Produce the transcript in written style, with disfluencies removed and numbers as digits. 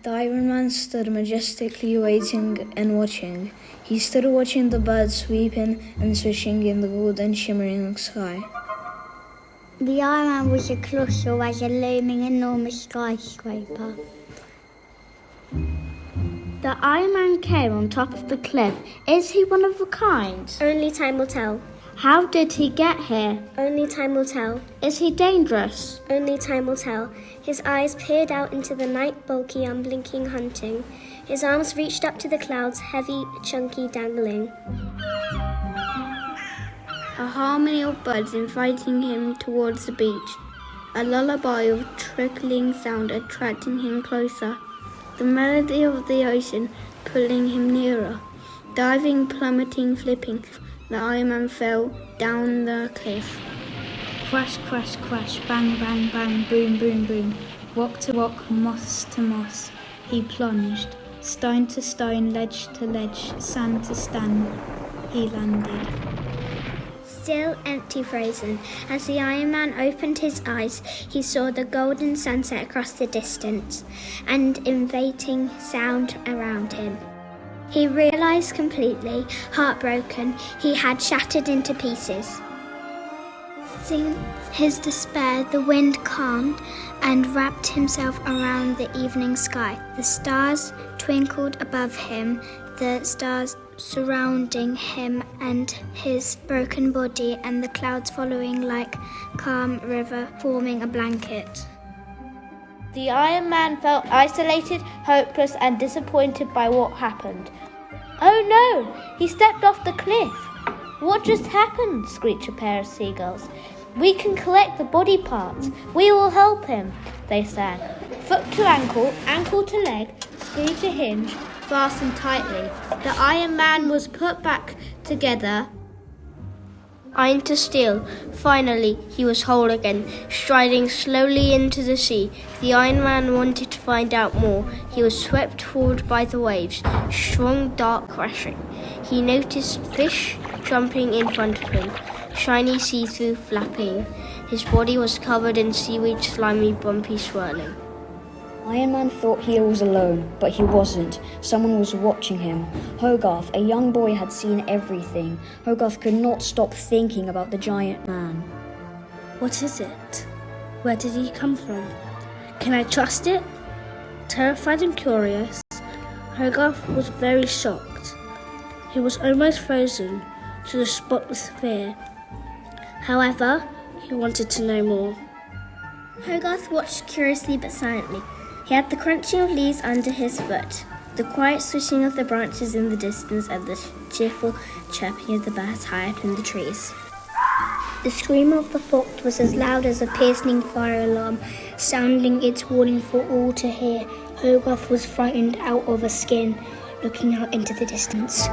The Iron Man stood majestically waiting and watching. He stood watching the birds sweeping and swishing in the golden shimmering sky. The Iron Man was as colossal as a looming enormous skyscraper. The Iron Man came on top of the cliff. Is he one of a kind? Only time will tell. How did he get here? Only time will tell. Is he dangerous? Only time will tell. His eyes peered out into the night, bulky, unblinking, hunting. His arms reached up to the clouds, heavy, chunky, dangling. A harmony of birds inviting him towards the beach. A lullaby of trickling sound attracting him closer. The melody of the ocean pulling him nearer. Diving, plummeting, flipping, the Iron Man fell down the cliff. Crash, crash, crash, bang, bang, bang, boom, boom, boom. Rock to rock, moss to moss. He plunged. Stone to stone, ledge to ledge, sand to sand. He landed. Still empty, frozen. As the Iron Man opened his eyes, he saw the golden sunset across the distance and inviting sound around him. He realized completely, heartbroken, he had shattered into pieces. Seeing his despair, the wind calmed and wrapped himself around the evening sky. The stars twinkled above him, the stars surrounding him and his broken body, and the clouds following like calm river forming a blanket. The Iron Man felt isolated, hopeless, and disappointed by what happened. Oh no! He stepped off the cliff! What just happened? Screeched a pair of seagulls. We can collect the body parts. We will help him, they sang. Foot to ankle to leg, screw to hinge, fastened tightly. The Iron Man was put back together. Iron to steel. Finally, he was whole again, striding slowly into the sea. The Iron Man wanted to find out more. He was swept forward by the waves, strong, dark, crashing. He noticed fish jumping in front of him, shiny see-through flapping. His body was covered in seaweed, slimy, bumpy, swirling. Iron Man thought he was alone, but he wasn't. Someone was watching him. Hogarth, a young boy, had seen everything. Hogarth could not stop thinking about the giant man. What is it? Where did he come from? Can I trust it? Terrified and curious, Hogarth was very shocked. He was almost frozen to the spot with fear. However, he wanted to know more. Hogarth watched curiously but silently. He had the crunching of leaves under his foot, the quiet swishing of the branches in the distance, and the cheerful chirping of the birds high up in the trees. The scream of the fox was as loud as a piercing fire alarm, sounding its warning for all to hear. Hogarth was frightened out of his skin, looking out into the distance.